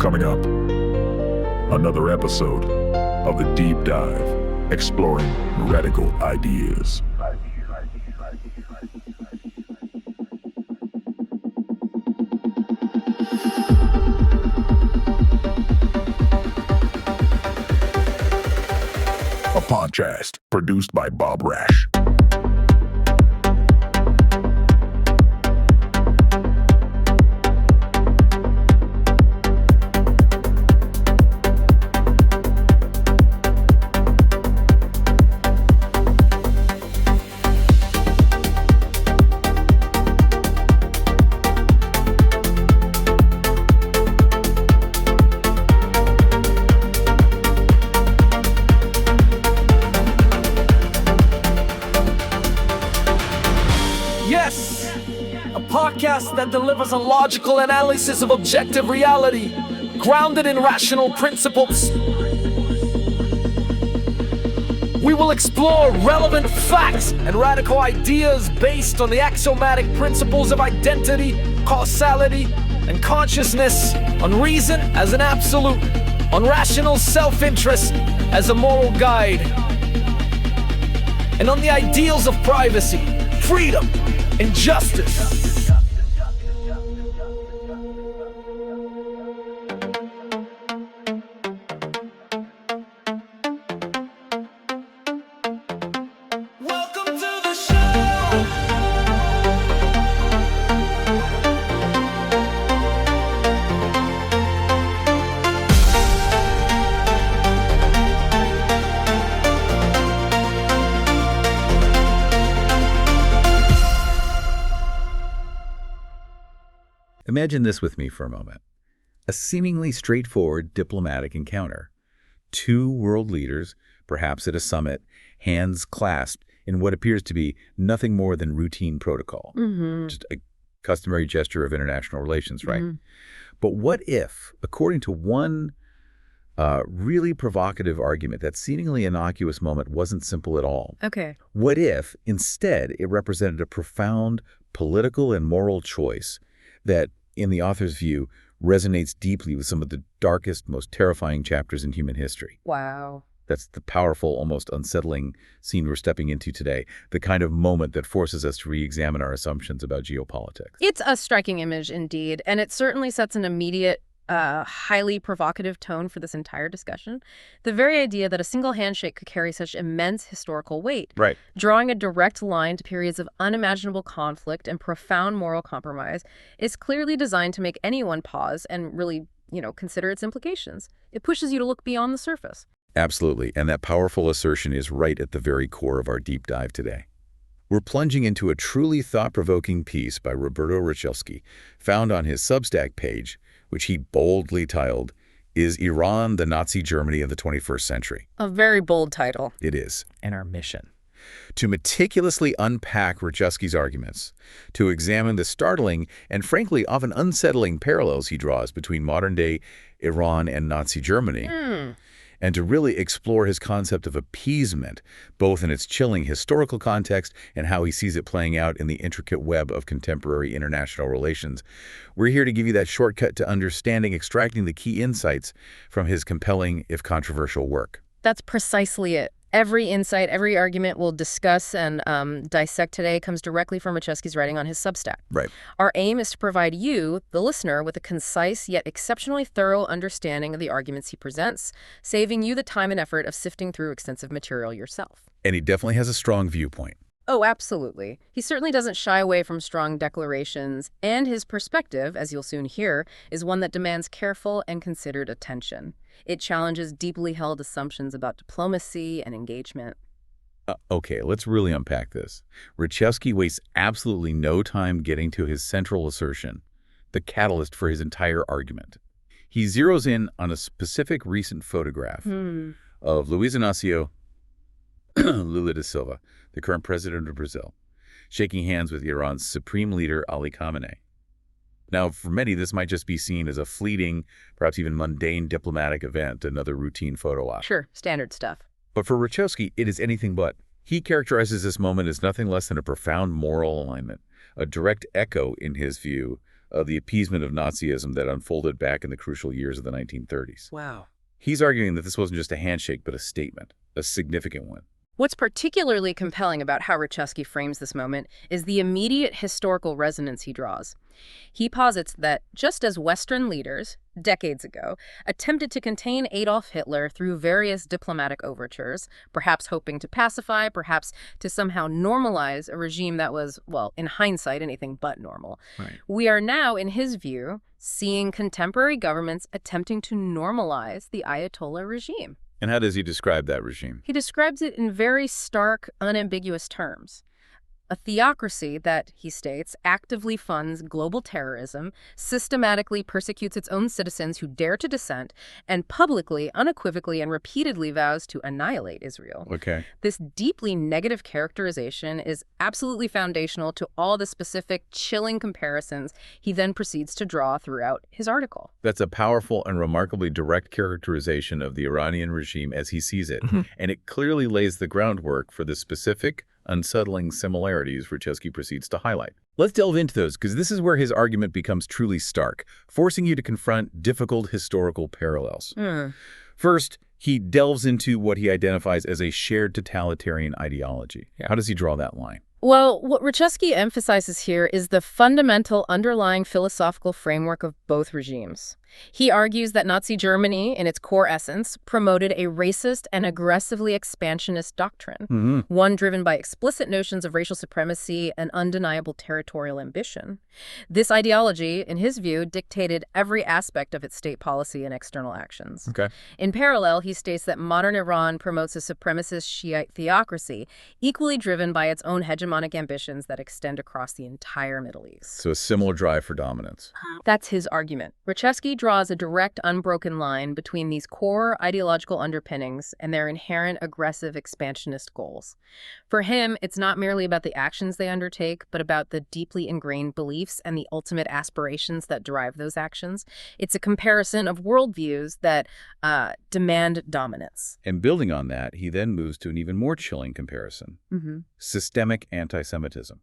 Coming up, another episode of The Deep Dive, exploring radical ideas. A podcast produced by Bob Rash. That delivers a logical analysis of objective reality, grounded in rational principles. We will explore relevant facts and radical ideas based on the axiomatic principles of identity, causality, and consciousness, on reason as an absolute, on rational self-interest as a moral guide, and on the ideals of privacy, freedom, and justice. Imagine this with me for a moment. A seemingly straightforward diplomatic encounter. Two world leaders, perhaps at a summit, hands clasped in what appears to be nothing more than routine protocol. Just a customary gesture of international relations, right? But what if, according to one really provocative argument, that seemingly innocuous moment wasn't simple at all? Okay. What if, instead, it represented a profound political and moral choice that, in the author's view, resonates deeply with some of the darkest, most terrifying chapters in human history? Wow. That's the powerful, almost unsettling scene we're stepping into today, the kind of moment that forces us to re-examine our assumptions about geopolitics. It's a striking image indeed, and it certainly sets an immediate, highly provocative tone for this entire discussion. The very idea that a single handshake could carry such immense historical weight, Right. drawing a direct line to periods of unimaginable conflict and profound moral compromise, is clearly designed to make anyone pause and really, consider its implications. It pushes you to look beyond the surface. Absolutely, and that powerful assertion is right at the very core of our deep dive today. We're plunging into a truly thought-provoking piece by Roberto Rachelsky, found on his Substack page, which he boldly titled, "Is Iran the Nazi Germany of the 21st Century?" A very bold title. It is. And our mission. To meticulously unpack Rachelsky's arguments, to examine the startling and frankly often unsettling parallels he draws between modern-day Iran and Nazi Germany, and to really explore his concept of appeasement, both in its chilling historical context and how he sees it playing out in the intricate web of contemporary international relations. We're here to give you that shortcut to understanding, extracting the key insights from his compelling, if controversial, work. That's precisely it. Every insight, every argument we'll discuss and dissect today comes directly from Rachelsky's writing on his Substack. Right. Our aim is to provide you, the listener, with a concise yet exceptionally thorough understanding of the arguments he presents, saving you the time and effort of sifting through extensive material yourself. And he definitely has a strong viewpoint. Oh, absolutely. He certainly doesn't shy away from strong declarations, and his perspective, as you'll soon hear, is one that demands careful and considered attention. It challenges deeply held assumptions about diplomacy and engagement. Okay, let's really unpack this. Rachelsky wastes absolutely no time getting to his central assertion, the catalyst for his entire argument. He zeroes in on a specific recent photograph of Luiz Inácio Lula da Silva, the current president of Brazil, shaking hands with Iran's supreme leader, Ali Khamenei. Now, for many, this might just be seen as a fleeting, perhaps even mundane diplomatic event, another routine photo op. Sure, standard stuff. But for Rachelsky, it is anything but. He characterizes this moment as nothing less than a profound moral alignment, a direct echo, in his view, of the appeasement of Nazism that unfolded back in the crucial years of the 1930s. Wow. He's arguing that this wasn't just a handshake, but a statement, a significant one. What's particularly compelling about how Reshevsky frames this moment is the immediate historical resonance he draws. He posits that just as Western leaders, decades ago, attempted to contain Adolf Hitler through various diplomatic overtures, perhaps hoping to pacify, perhaps to somehow normalize a regime that was, well, in hindsight, anything but normal. Right. We are now, in his view, seeing contemporary governments attempting to normalize the Ayatollah regime. And how does he describe that regime? He describes it in very stark, unambiguous terms. A theocracy that, he states, actively funds global terrorism, systematically persecutes its own citizens who dare to dissent, and publicly, unequivocally, and repeatedly vows to annihilate Israel. Okay. This deeply negative characterization is absolutely foundational to all the specific, chilling comparisons he then proceeds to draw throughout his article. That's a powerful and remarkably direct characterization of the Iranian regime as he sees it, and it clearly lays the groundwork for the specific, unsettling similarities Reshevsky proceeds to highlight. Let's delve into those, because this is where his argument becomes truly stark, forcing you to confront difficult historical parallels. First, he delves into what he identifies as a shared totalitarian ideology. How does he draw that line? Well, what Reshevsky emphasizes here is the fundamental underlying philosophical framework of both regimes. He argues that Nazi Germany, in its core essence, promoted a racist and aggressively expansionist doctrine, one driven by explicit notions of racial supremacy and undeniable territorial ambition. This ideology, in his view, dictated every aspect of its state policy and external actions. In parallel, he states that modern Iran promotes a supremacist Shiite theocracy, equally driven by its own hegemonic ambitions that extend across the entire Middle East. So a similar drive for dominance. That's his argument. Reshevsky draws a direct, unbroken line between these core ideological underpinnings and their inherent aggressive expansionist goals. For him, it's not merely about the actions they undertake, but about the deeply ingrained beliefs and the ultimate aspirations that drive those actions. It's a comparison of worldviews that demand dominance. And building on that, he then moves to an even more chilling comparison. Systemic antisemitism.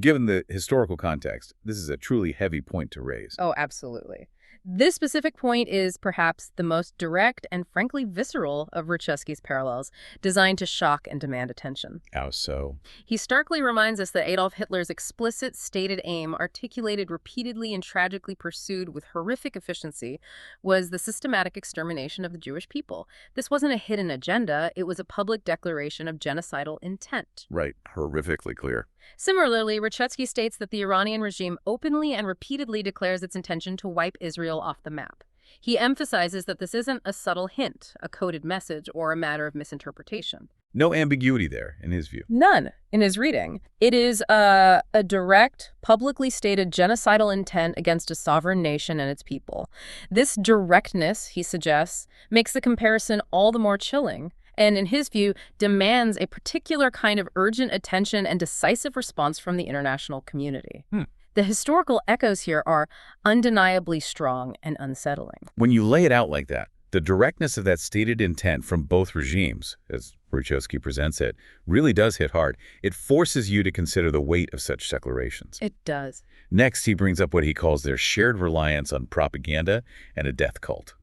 Given the historical context, this is a truly heavy point to raise. Oh, absolutely. This specific point is perhaps the most direct and frankly visceral of Reshevsky's parallels, designed to shock and demand attention. How so? He starkly reminds us that Adolf Hitler's explicit stated aim, articulated repeatedly and tragically pursued with horrific efficiency, was the systematic extermination of the Jewish people. This wasn't a hidden agenda, it was a public declaration of genocidal intent. Right, horrifically clear. Similarly, Reshevsky states that the Iranian regime openly and repeatedly declares its intention to wipe Israel off the map. He emphasizes that this isn't a subtle hint, a coded message, or a matter of misinterpretation. No ambiguity there, in his view. None in his reading. It is a direct, publicly stated genocidal intent against a sovereign nation and its people. This directness, he suggests, makes the comparison all the more chilling, and in his view, demands a particular kind of urgent attention and decisive response from the international community. The historical echoes here are undeniably strong and unsettling. When you lay it out like that, the directness of that stated intent from both regimes, as Reshevsky presents it, really does hit hard. It forces you to consider the weight of such declarations. It does. Next, he brings up what he calls their shared reliance on propaganda and a death cult.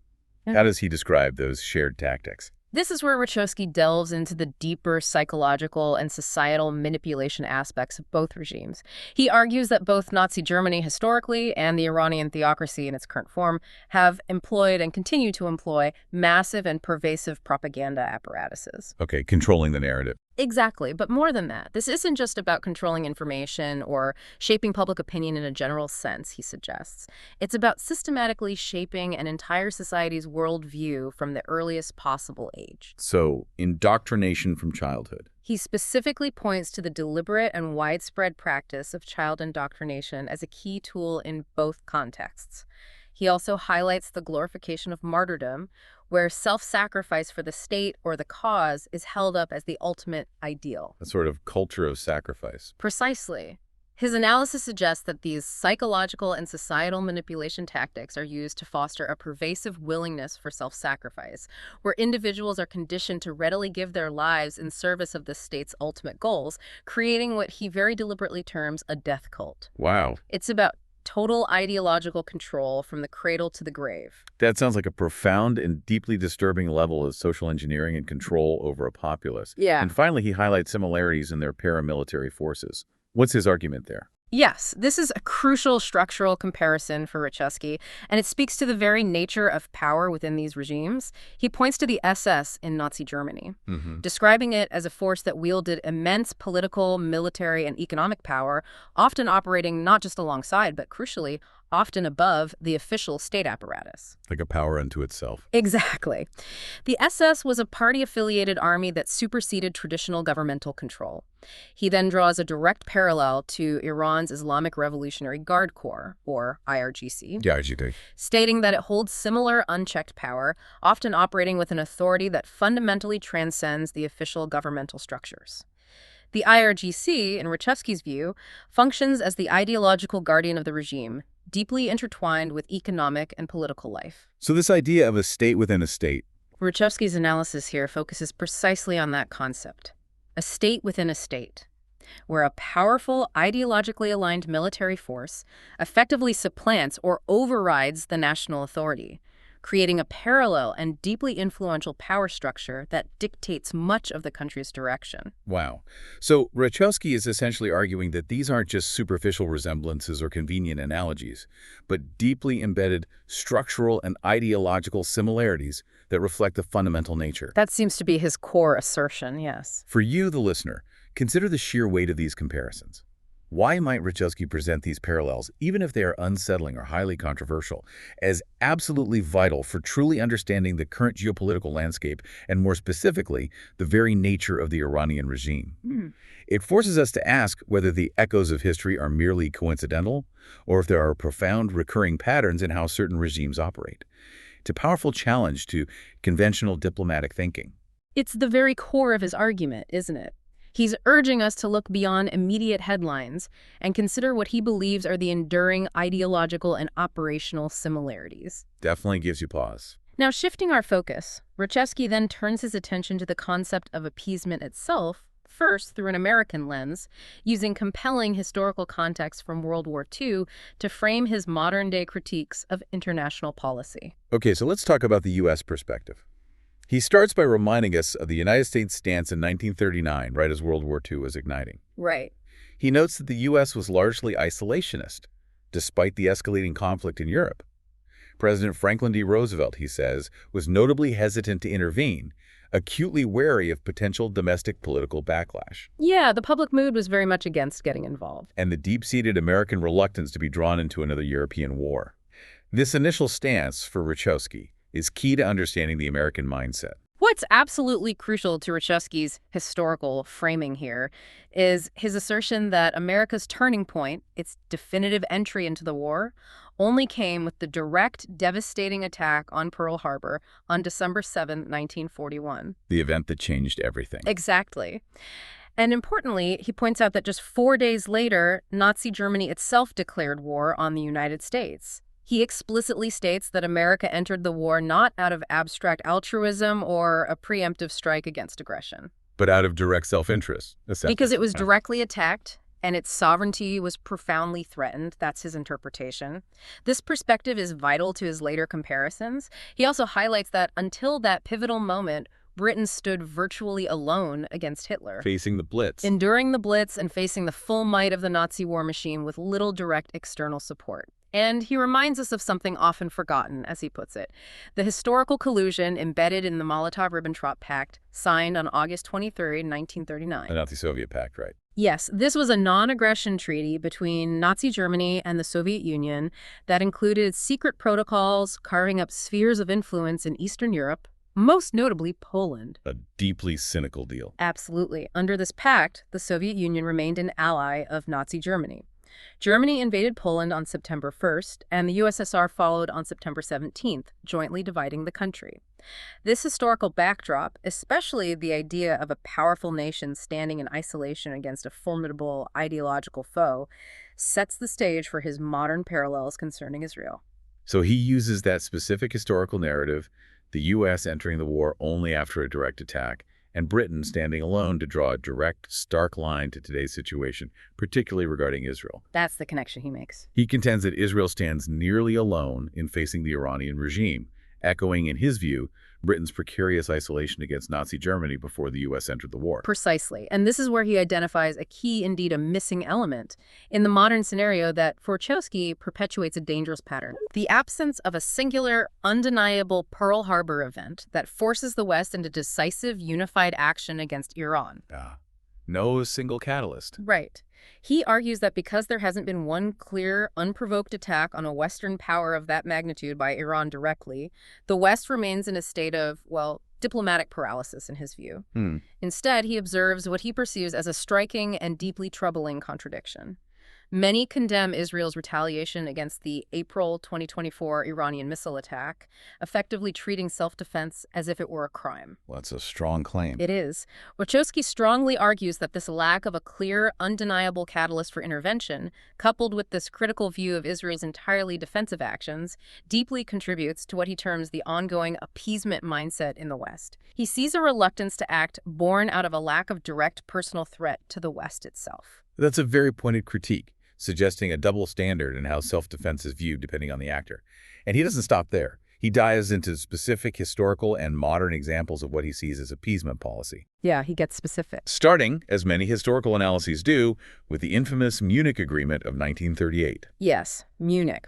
How does he describe those shared tactics? This is where Reshevsky delves into the deeper psychological and societal manipulation aspects of both regimes. He argues that both Nazi Germany historically and the Iranian theocracy in its current form have employed and continue to employ massive and pervasive propaganda apparatuses. Okay, controlling the narrative. Exactly, but more than that. This isn't just about controlling information or shaping public opinion in a general sense, he suggests. It's about systematically shaping an entire society's worldview from the earliest possible age. So, indoctrination from childhood. He specifically points to the deliberate and widespread practice of child indoctrination as a key tool in both contexts. He also highlights the glorification of martyrdom, where self-sacrifice for the state or the cause is held up as the ultimate ideal. A sort of culture of sacrifice. Precisely. His analysis suggests that these psychological and societal manipulation tactics are used to foster a pervasive willingness for self-sacrifice, where individuals are conditioned to readily give their lives in service of the state's ultimate goals, creating what he very deliberately terms a death cult. Wow. It's about total ideological control from the cradle to the grave. That sounds like a profound and deeply disturbing level of social engineering and control over a populace. Yeah. And finally, he highlights similarities in their paramilitary forces. What's his argument there? Yes, this is a crucial structural comparison for Reshevsky, and it speaks to the very nature of power within these regimes. He points to the SS in Nazi Germany, describing it as a force that wielded immense political, military, and economic power, often operating not just alongside, but crucially, often above the official state apparatus. Like a power unto itself. Exactly. The SS was a party-affiliated army that superseded traditional governmental control. He then draws a direct parallel to Iran's Islamic Revolutionary Guard Corps, or IRGC, stating that it holds similar unchecked power, often operating with an authority that fundamentally transcends the official governmental structures. The IRGC, in Reshevsky's view, functions as the ideological guardian of the regime, deeply intertwined with economic and political life. So this idea of a state within a state. Reshevsky's analysis here focuses precisely on that concept. A state within a state, where a powerful, ideologically aligned military force effectively supplants or overrides the national authority, creating a parallel and deeply influential power structure that dictates much of the country's direction. Wow. So Reshevsky is essentially arguing that these aren't just superficial resemblances or convenient analogies, but deeply embedded structural and ideological similarities that reflect the fundamental nature. That seems to be his core assertion, yes. For you, the listener, consider the sheer weight of these comparisons. Why might Reshevsky present these parallels, even if they are unsettling or highly controversial, as absolutely vital for truly understanding the current geopolitical landscape and, more specifically, the very nature of the Iranian regime? It forces us to ask whether the echoes of history are merely coincidental or if there are profound recurring patterns in how certain regimes operate. It's a powerful challenge to conventional diplomatic thinking. It's the very core of his argument, isn't it? He's urging us to look beyond immediate headlines and consider what he believes are the enduring ideological and operational similarities. Definitely gives you pause. Now, shifting our focus, Reshevsky then turns his attention to the concept of appeasement itself, first through an American lens, using compelling historical context from World War II to frame his modern-day critiques of international policy. Okay, so let's talk about the U.S. perspective. He starts by reminding us of the United States' stance in 1939, right as World War II was igniting. Right. He notes that the U.S. was largely isolationist, despite the escalating conflict in Europe. President Franklin D. Roosevelt, he says, was notably hesitant to intervene, acutely wary of potential domestic political backlash. Yeah, the public mood was very much against getting involved. And the deep-seated American reluctance to be drawn into another European war. This initial stance, for Reshevsky, is key to understanding the American mindset. What's absolutely crucial to Reshevsky's historical framing here is his assertion that America's turning point, its definitive entry into the war, only came with the direct, devastating attack on Pearl Harbor on December 7, 1941. The event that changed everything. Exactly. And importantly, he points out that just 4 days later, Nazi Germany itself declared war on the United States. He explicitly states that America entered the war not out of abstract altruism or a preemptive strike against aggression, but out of direct self-interest, essentially. Because it was directly attacked and its sovereignty was profoundly threatened. That's his interpretation. This perspective is vital to his later comparisons. He also highlights that until that pivotal moment, Britain stood virtually alone against Hitler, facing the Blitz, enduring the Blitz and facing the full might of the Nazi war machine with little direct external support. And he reminds us of something often forgotten, as he puts it, the historical collusion embedded in the Molotov-Ribbentrop Pact, signed on August 23, 1939. The Nazi-Soviet Pact, right? Yes, this was a non-aggression treaty between Nazi Germany and the Soviet Union that included secret protocols carving up spheres of influence in Eastern Europe, most notably Poland. A deeply cynical deal. Absolutely. Under this pact, the Soviet Union remained an ally of Nazi Germany. Germany invaded Poland on September 1st, and the USSR followed on September 17th, jointly dividing the country. This historical backdrop, especially the idea of a powerful nation standing in isolation against a formidable ideological foe, sets the stage for his modern parallels concerning Israel. So he uses that specific historical narrative, the U.S. entering the war only after a direct attack, and Britain standing alone to draw a direct, stark line to today's situation, particularly regarding Israel. That's the connection he makes. He contends that Israel stands nearly alone in facing the Iranian regime, echoing, in his view, Britain's precarious isolation against Nazi Germany before the U.S. entered the war. Precisely. And this is where he identifies a key, indeed a missing element, in the modern scenario that, for Chomsky, perpetuates a dangerous pattern. The absence of a singular, undeniable Pearl Harbor event that forces the West into decisive, unified action against Iran. No single catalyst. Right. He argues that because there hasn't been one clear, unprovoked attack on a Western power of that magnitude by Iran directly, the West remains in a state of, well, diplomatic paralysis in his view. Instead, he observes what he perceives as a striking and deeply troubling contradiction. Many condemn Israel's retaliation against the April 2024 Iranian missile attack, effectively treating self-defense as if it were a crime. Well, that's a strong claim. It is. Wachowski strongly argues that this lack of a clear, undeniable catalyst for intervention, coupled with this critical view of Israel's entirely defensive actions, deeply contributes to what he terms the ongoing appeasement mindset in the West. He sees a reluctance to act born out of a lack of direct personal threat to the West itself. That's a very pointed critique, suggesting a double standard in how self-defense is viewed depending on the actor. And he doesn't stop there. He dives into specific historical and modern examples of what he sees as appeasement policy. Yeah, he gets specific. Starting, as many historical analyses do, with the infamous Munich Agreement of 1938. Yes, Munich.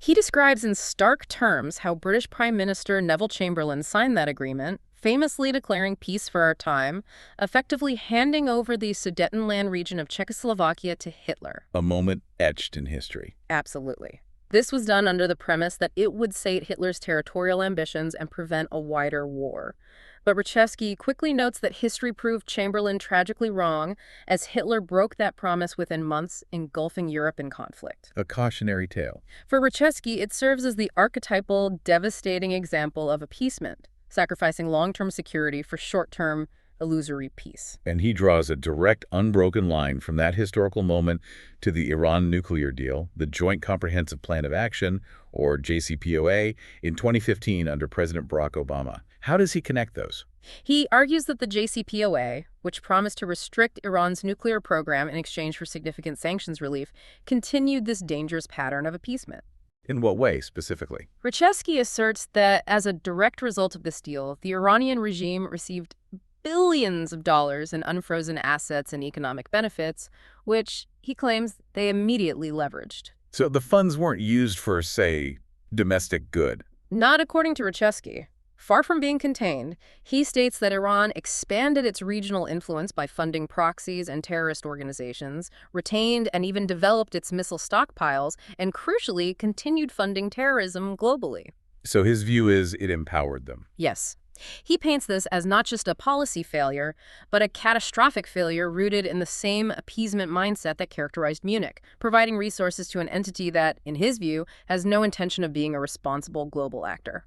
He describes in stark terms how British Prime Minister Neville Chamberlain signed that agreement, famously declaring peace for our time, effectively handing over the Sudetenland region of Czechoslovakia to Hitler. A moment etched in history. Absolutely. This was done under the premise that it would sate Hitler's territorial ambitions and prevent a wider war. But Reshevsky quickly notes that history proved Chamberlain tragically wrong, as Hitler broke that promise within months, engulfing Europe in conflict. A cautionary tale. For Reshevsky, it serves as the archetypal, devastating example of appeasement, sacrificing long-term security for short-term, illusory peace. And he draws a direct, unbroken line from that historical moment to the Iran nuclear deal, the Joint Comprehensive Plan of Action, or JCPOA, in 2015 under President Barack Obama. How does he connect those? He argues that the JCPOA, which promised to restrict Iran's nuclear program in exchange for significant sanctions relief, continued this dangerous pattern of appeasement. In what way, specifically? Reshevsky asserts that as a direct result of this deal, the Iranian regime received billions of dollars in unfrozen assets and economic benefits, which he claims they immediately leveraged. So the funds weren't used for, say, domestic good? Not according to Reshevsky. Far from being contained, he states that Iran expanded its regional influence by funding proxies and terrorist organizations, retained and even developed its missile stockpiles, and crucially, continued funding terrorism globally. So his view is it empowered them. Yes. He paints this as not just a policy failure, but a catastrophic failure rooted in the same appeasement mindset that characterized Munich, providing resources to an entity that, in his view, has no intention of being a responsible global actor.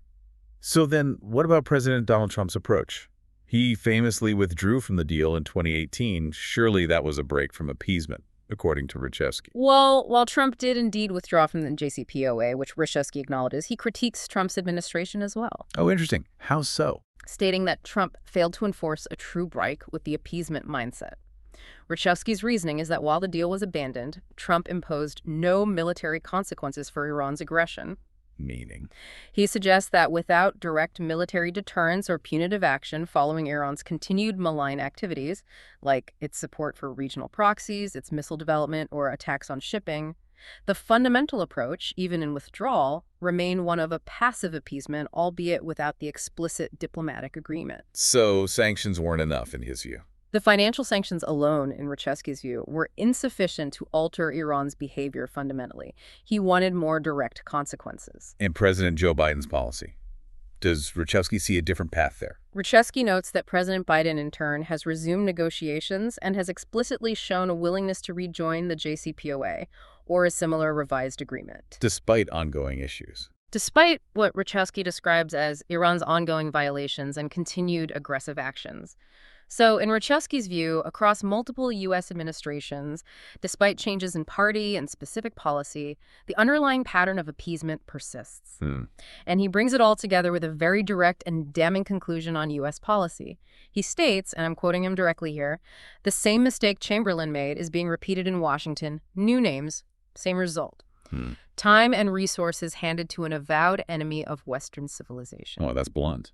So then, what about President Donald Trump's approach? He famously withdrew from the deal in 2018. Surely that was a break from appeasement, according to Reshevsky. Well, while Trump did indeed withdraw from the JCPOA, which Reshevsky acknowledges, he critiques Trump's administration as well. Oh, interesting. How so? Stating that Trump failed to enforce a true break with the appeasement mindset. Reshevsky's reasoning is that while the deal was abandoned, Trump imposed no military consequences for Iran's aggression. Meaning? He suggests that without direct military deterrence or punitive action following Iran's continued malign activities, like its support for regional proxies, its missile development, or attacks on shipping, the fundamental approach, even in withdrawal, remained one of a passive appeasement, albeit without the explicit diplomatic agreement. So sanctions weren't enough in his view? The financial sanctions alone, in Reshevsky's view, were insufficient to alter Iran's behavior fundamentally. He wanted more direct consequences. And President Joe Biden's policy? Does Reshevsky see a different path there? Reshevsky notes that President Biden, in turn, has resumed negotiations and has explicitly shown a willingness to rejoin the JCPOA or a similar revised agreement. Despite ongoing issues? Despite what Reshevsky describes as Iran's ongoing violations and continued aggressive actions. So, in Rachevsky's view, across multiple U.S. administrations, despite changes in party and specific policy, the underlying pattern of appeasement persists. And he brings it all together with a very direct and damning conclusion on U.S. policy. He states, and I'm quoting him directly here, "The same mistake Chamberlain made is being repeated in Washington. New names, same result. Time and resources handed to an avowed enemy of Western civilization." Oh, that's blunt.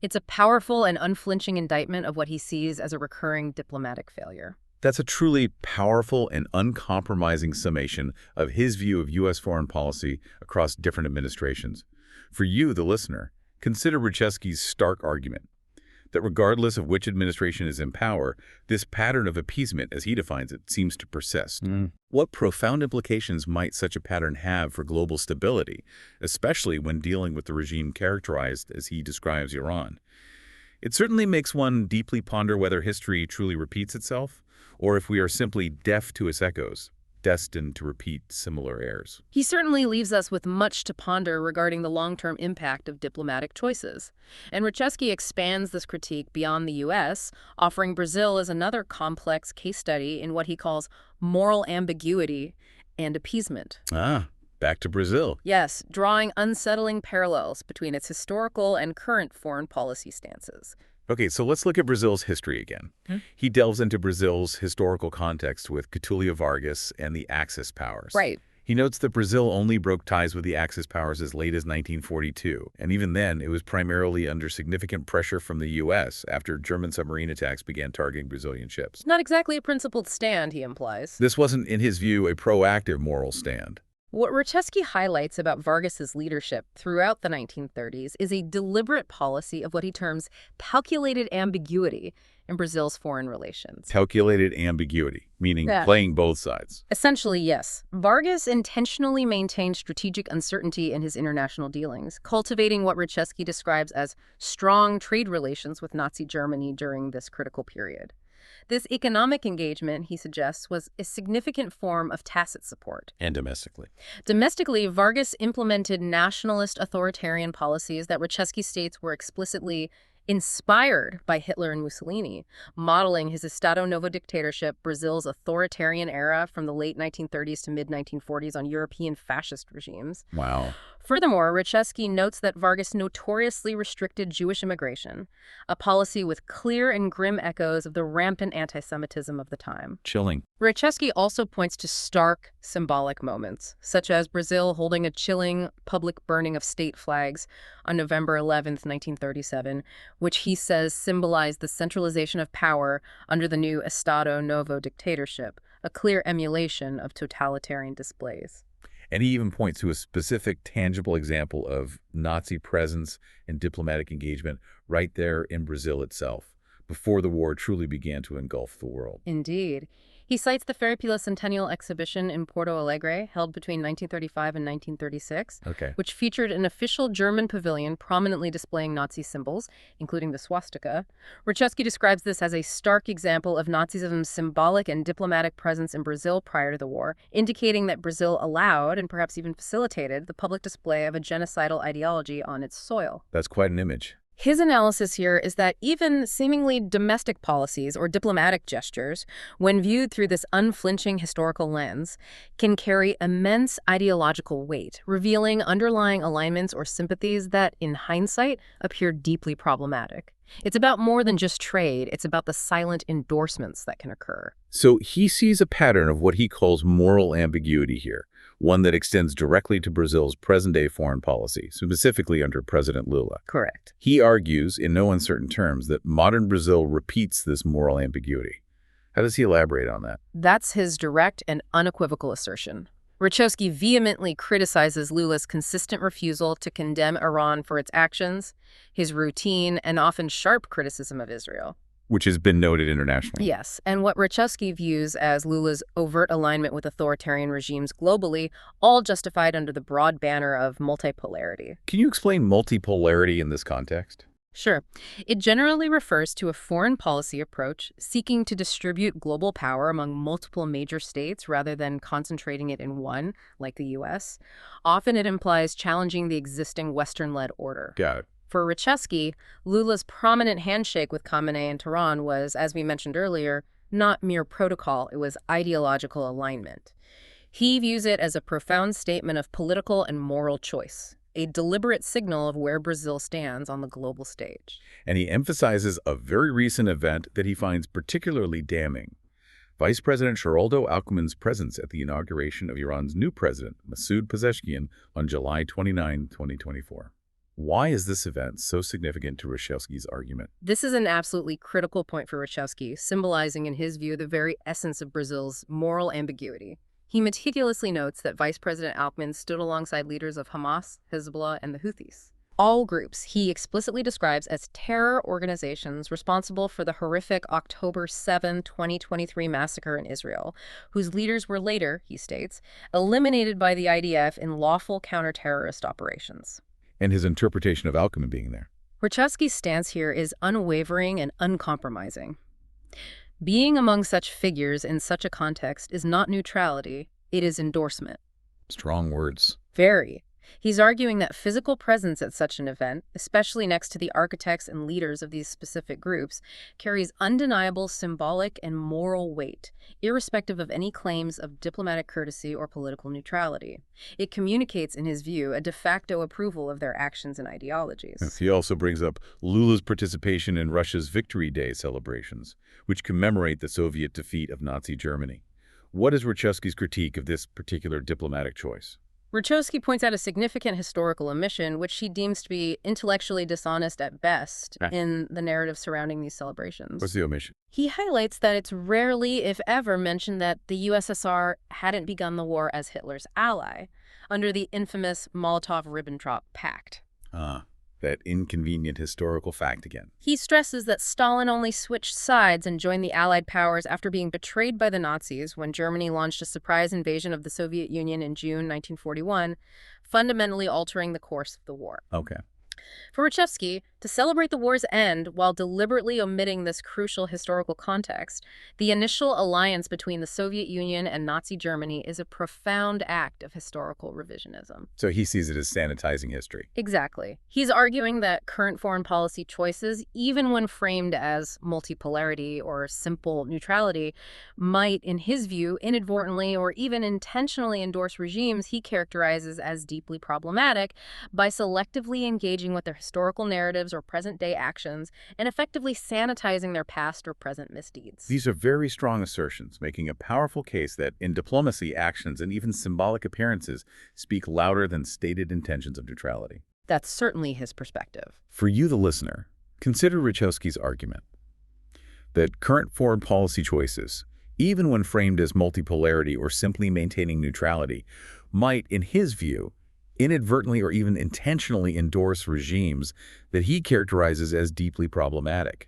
It's a powerful and unflinching indictment of what he sees as a recurring diplomatic failure. That's a truly powerful and uncompromising summation of his view of U.S. foreign policy across different administrations. For you, the listener, consider Rachevsky's stark argument that regardless of which administration is in power, this pattern of appeasement, as he defines it, seems to persist. What profound implications might such a pattern have for global stability, especially when dealing with the regime characterized as he describes Iran? It certainly makes one deeply ponder whether history truly repeats itself, or if we are simply deaf to its echoes, destined to repeat similar errors. He certainly leaves us with much to ponder regarding the long-term impact of diplomatic choices. And Rachevsky expands this critique beyond the U.S., offering Brazil as another complex case study in what he calls moral ambiguity and appeasement. Back to Brazil. Yes, drawing unsettling parallels between its historical and current foreign policy stances. Okay, so let's look at Brazil's history again. He delves into Brazil's historical context with Getúlio Vargas and the Axis powers. Right. He notes that Brazil only broke ties with the Axis powers as late as 1942, and even then, it was primarily under significant pressure from the U.S. after German submarine attacks began targeting Brazilian ships. Not exactly a principled stand, he implies. This wasn't, in his view, a proactive moral stand. What Rachevsky highlights about Vargas's leadership throughout the 1930s is a deliberate policy of what he terms calculated ambiguity in Brazil's foreign relations. Calculated ambiguity, meaning Yeah. playing both sides. Essentially, yes. Vargas intentionally maintained strategic uncertainty in his international dealings, cultivating what Rachevsky describes as strong trade relations with Nazi Germany during this critical period. This economic engagement, he suggests, was a significant form of tacit support. And domestically. Domestically, Vargas implemented nationalist authoritarian policies that Rachevsky states were explicitly inspired by Hitler and Mussolini, modeling his Estado Novo dictatorship, Brazil's authoritarian era from the late 1930s to mid-1940s on European fascist regimes. Wow. Furthermore, Rachevsky notes that Vargas notoriously restricted Jewish immigration, a policy with clear and grim echoes of the rampant antisemitism of the time. Chilling. Rachevsky also points to stark symbolic moments, such as Brazil holding a chilling public burning of state flags on November 11th, 1937, which he says symbolized the centralization of power under the new Estado Novo dictatorship, a clear emulation of totalitarian displays. And he even points to a specific, tangible example of Nazi presence and diplomatic engagement right there in Brazil itself, before the war truly began to engulf the world. Indeed. He cites the Farroupilha Centennial Exhibition in Porto Alegre, held between 1935 and 1936, which featured an official German pavilion prominently displaying Nazi symbols, including the swastika. Rachevsky describes this as a stark example of Nazism's symbolic and diplomatic presence in Brazil prior to the war, indicating that Brazil allowed, and perhaps even facilitated, the public display of a genocidal ideology on its soil. That's quite an image. His analysis here is that even seemingly domestic policies or diplomatic gestures, when viewed through this unflinching historical lens, can carry immense ideological weight, revealing underlying alignments or sympathies that, in hindsight, appear deeply problematic. It's about more than just trade. It's about the silent endorsements that can occur. So he sees a pattern of what he calls moral ambiguity here, one that extends directly to Brazil's present-day foreign policy, specifically under President Lula. Correct. He argues, in no uncertain terms, that modern Brazil repeats this moral ambiguity. How does he elaborate on that? That's his direct and unequivocal assertion. Rachevsky vehemently criticizes Lula's consistent refusal to condemn Iran for its actions, his routine and often sharp criticism of Israel. Which has been noted internationally. Yes, and what Rachevsky views as Lula's overt alignment with authoritarian regimes globally, all justified under the broad banner of multipolarity. Can you explain multipolarity in this context? Sure. It generally refers to a foreign policy approach seeking to distribute global power among multiple major states rather than concentrating it in one, like the U.S. Often it implies challenging the existing Western-led order. Got it. For Reshevsky, Lula's prominent handshake with Khamenei in Tehran was, as we mentioned earlier, not mere protocol, it was ideological alignment. He views it as a profound statement of political and moral choice, a deliberate signal of where Brazil stands on the global stage. And he emphasizes a very recent event that he finds particularly damning. Vice President Geraldo Alckmin's presence at the inauguration of Iran's new president, Masoud Pezeshkian, on July 29, 2024. Why is this event so significant to Reshevsky's argument? This is an absolutely critical point for Reshevsky, symbolizing in his view the very essence of Brazil's moral ambiguity. He meticulously notes that Vice President Alckmin stood alongside leaders of Hamas, Hezbollah, and the Houthis. All groups he explicitly describes as terror organizations responsible for the horrific October 7, 2023 massacre in Israel, whose leaders were later, he states, eliminated by the IDF in lawful counter-terrorist operations. And his interpretation of Alckmin being there. Reshevsky's stance here is unwavering and uncompromising. Being among such figures in such a context is not neutrality, it is endorsement. Strong words. Very. He's arguing that physical presence at such an event, especially next to the architects and leaders of these specific groups, carries undeniable symbolic and moral weight, irrespective of any claims of diplomatic courtesy or political neutrality. It communicates, in his view, a de facto approval of their actions and ideologies. He also brings up Lula's participation in Russia's Victory Day celebrations, which commemorate the Soviet defeat of Nazi Germany. What is Reshevsky's critique of this particular diplomatic choice? Reshevsky points out a significant historical omission, which he deems to be intellectually dishonest at best in the narrative surrounding these celebrations. What's the omission? He highlights that it's rarely, if ever, mentioned that the USSR hadn't begun the war as Hitler's ally under the infamous Molotov-Ribbentrop Pact. That inconvenient historical fact again. He stresses that Stalin only switched sides and joined the Allied powers after being betrayed by the Nazis when Germany launched a surprise invasion of the Soviet Union in June 1941, fundamentally altering the course of the war. Okay. For Reshevsky, to celebrate the war's end while deliberately omitting this crucial historical context, the initial alliance between the Soviet Union and Nazi Germany is a profound act of historical revisionism. So he sees it as sanitizing history. Exactly. He's arguing that current foreign policy choices, even when framed as multipolarity or simple neutrality, might, in his view, inadvertently or even intentionally endorse regimes he characterizes as deeply problematic by selectively engaging with their historical narratives or present-day actions and effectively sanitizing their past or present misdeeds. These are very strong assertions, making a powerful case that in diplomacy, actions and even symbolic appearances speak louder than stated intentions of neutrality. That's certainly his perspective. For you, the listener, consider Reshevsky's argument that current foreign policy choices, even when framed as multipolarity or simply maintaining neutrality, might, in his view, inadvertently or even intentionally endorse regimes that he characterizes as deeply problematic.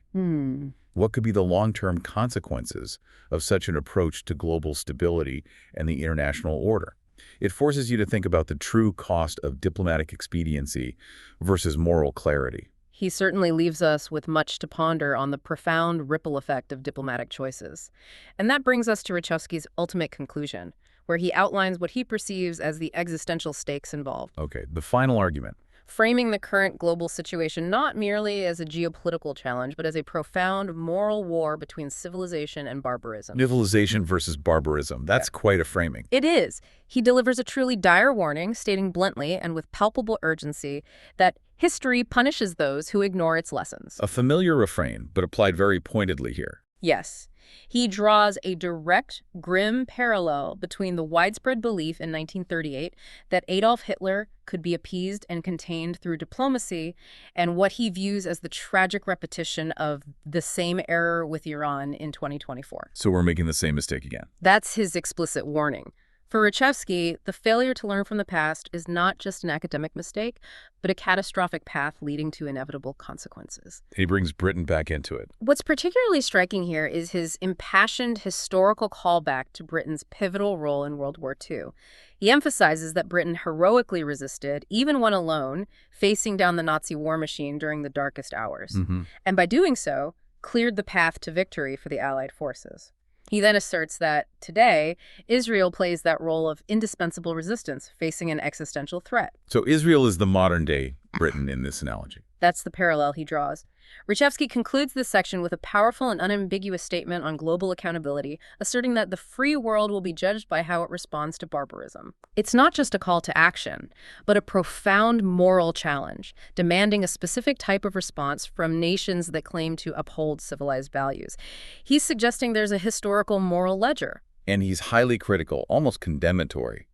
What could be the long-term consequences of such an approach to global stability and the international order? It forces you to think about the true cost of diplomatic expediency versus moral clarity. He certainly leaves us with much to ponder on the profound ripple effect of diplomatic choices. And that brings us to Reshevsky's ultimate conclusion, where he outlines what he perceives as the existential stakes involved. Okay, the final argument. Framing the current global situation not merely as a geopolitical challenge, but as a profound moral war between civilization and barbarism. Civilization versus barbarism. That's quite a framing. It is. He delivers a truly dire warning, stating bluntly and with palpable urgency that history punishes those who ignore its lessons. A familiar refrain, but applied very pointedly here. Yes. He draws a direct, grim parallel between the widespread belief in 1938 that Adolf Hitler could be appeased and contained through diplomacy and what he views as the tragic repetition of the same error with Iran in 2024. So we're making the same mistake again. That's his explicit warning. For Reshevsky, the failure to learn from the past is not just an academic mistake, but a catastrophic path leading to inevitable consequences. He brings Britain back into it. What's particularly striking here is his impassioned historical callback to Britain's pivotal role in World War II. He emphasizes that Britain heroically resisted, even when alone, facing down the Nazi war machine during the darkest hours. And by doing so, cleared the path to victory for the Allied forces. He then asserts that, today, Israel plays that role of indispensable resistance facing an existential threat. So Israel is the modern-day Britain in this analogy. That's the parallel he draws. Reshevsky concludes this section with a powerful and unambiguous statement on global accountability, asserting that the free world will be judged by how it responds to barbarism. It's not just a call to action, but a profound moral challenge, demanding a specific type of response from nations that claim to uphold civilized values. He's suggesting there's a historical moral ledger. And he's highly critical, almost condemnatory,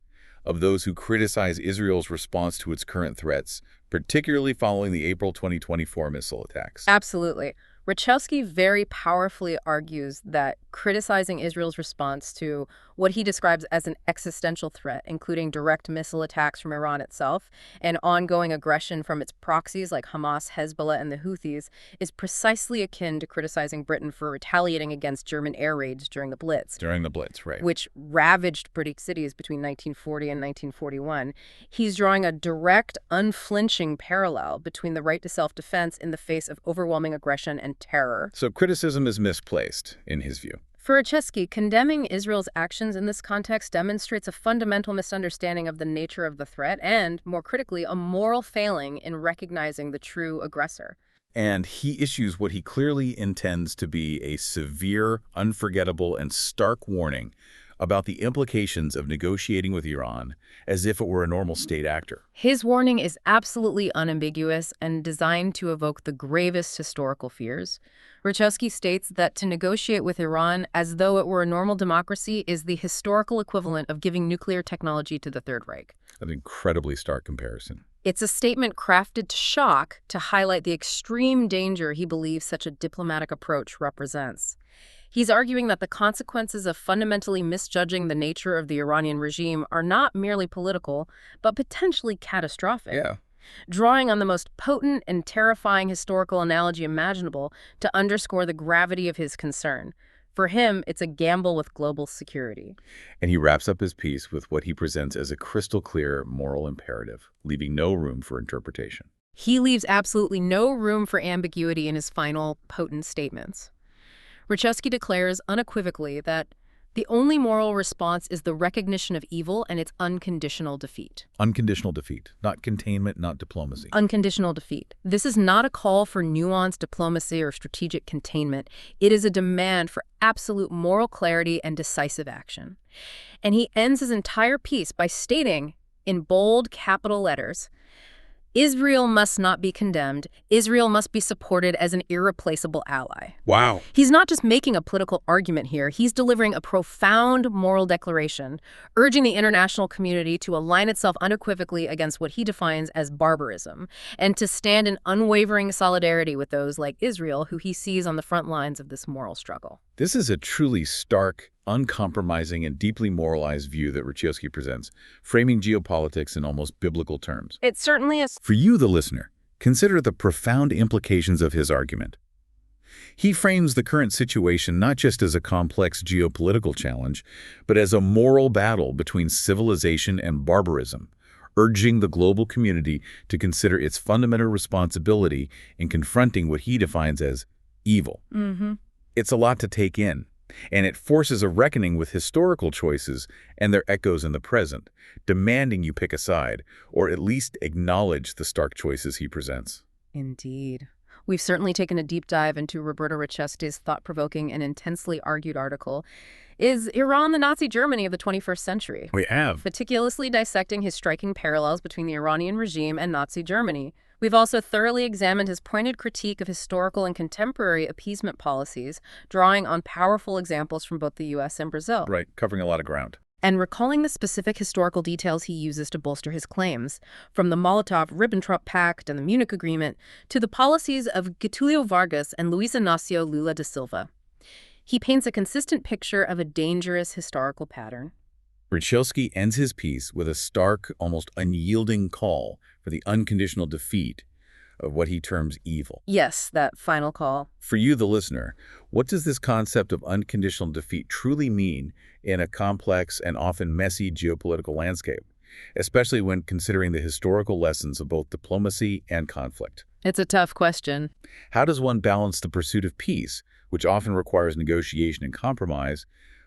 of those who criticize Israel's response to its current threats, particularly following the April 2024 missile attacks. Absolutely. Reshevsky very powerfully argues that criticizing Israel's response to what he describes as an existential threat, including direct missile attacks from Iran itself and ongoing aggression from its proxies like Hamas, Hezbollah, and the Houthis, is precisely akin to criticizing Britain for retaliating against German air raids during the Blitz. During the Blitz, right. Which ravaged British cities between 1940 and 1941. He's drawing a direct, unflinching parallel between the right to self-defense in the face of overwhelming aggression and terror. So criticism is misplaced, in his view. For Reshevsky, condemning Israel's actions in this context demonstrates a fundamental misunderstanding of the nature of the threat and, more critically, a moral failing in recognizing the true aggressor. And he issues what he clearly intends to be a severe, unforgettable, and stark warning about the implications of negotiating with Iran as if it were a normal state actor. His warning is absolutely unambiguous and designed to evoke the gravest historical fears. Reshevsky states that to negotiate with Iran as though it were a normal democracy is the historical equivalent of giving nuclear technology to the Third Reich. An incredibly stark comparison. It's a statement crafted to shock, to highlight the extreme danger he believes such a diplomatic approach represents. He's arguing that the consequences of fundamentally misjudging the nature of the Iranian regime are not merely political, but potentially catastrophic. Yeah. Drawing on the most potent and terrifying historical analogy imaginable to underscore the gravity of his concern. For him, it's a gamble with global security. And he wraps up his piece with what he presents as a crystal clear moral imperative, leaving no room for interpretation. He leaves absolutely no room for ambiguity in his final, potent statements. Reshevsky declares unequivocally that the only moral response is the recognition of evil and its unconditional defeat. Unconditional defeat, not containment, not diplomacy. Unconditional defeat. This is not a call for nuanced diplomacy or strategic containment. It is a demand for absolute moral clarity and decisive action. And he ends his entire piece by stating, in bold capital letters, Israel must not be condemned. Israel must be supported as an irreplaceable ally. Wow. He's not just making a political argument here. He's delivering a profound moral declaration, urging the international community to align itself unequivocally against what he defines as barbarism, and to stand in unwavering solidarity with those like Israel, who he sees on the front lines of this moral struggle. This is a truly stark, uncompromising, and deeply moralized view that Reshevsky presents, framing geopolitics in almost biblical terms. It certainly is. For you, the listener, consider the profound implications of his argument. He frames the current situation not just as a complex geopolitical challenge, but as a moral battle between civilization and barbarism, urging the global community to consider its fundamental responsibility in confronting what he defines as evil. It's a lot to take in, and it forces a reckoning with historical choices and their echoes in the present, demanding you pick a side, or at least acknowledge the stark choices he presents. Indeed. We've certainly taken a deep dive into Roberto Reshevsky's thought-provoking and intensely argued article, Is Iran the Nazi Germany of the 21st century? We have. Meticulously dissecting his striking parallels between the Iranian regime and Nazi Germany. We've also thoroughly examined his pointed critique of historical and contemporary appeasement policies, drawing on powerful examples from both the U.S. and Brazil. Right, covering a lot of ground. And recalling the specific historical details he uses to bolster his claims, from the Molotov-Ribbentrop Pact and the Munich Agreement to the policies of Getulio Vargas and Luis Inácio Lula da Silva. He paints a consistent picture of a dangerous historical pattern. Reshevsky ends his piece with a stark, almost unyielding call for the unconditional defeat of what he terms evil. Yes, that final call. For you, the listener, what does this concept of unconditional defeat truly mean in a complex and often messy geopolitical landscape, especially when considering the historical lessons of both diplomacy and conflict? It's a tough question. How does one balance the pursuit of peace, which often requires negotiation and compromise,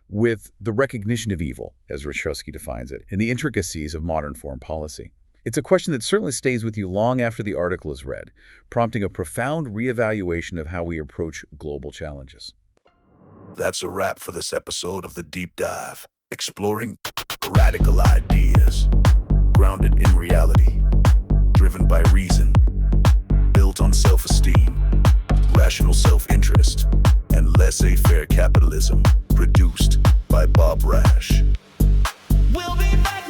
with the recognition of evil, as Reshevsky defines it, and the intricacies of modern foreign policy? It's a question that certainly stays with you long after the article is read, prompting a profound reevaluation of how we approach global challenges. That's a wrap for this episode of The Deep Dive, exploring radical ideas, grounded in reality, driven by reason, built on self-esteem, rational self-interest, and laissez-faire capitalism, produced by Bob Rash. We'll be back.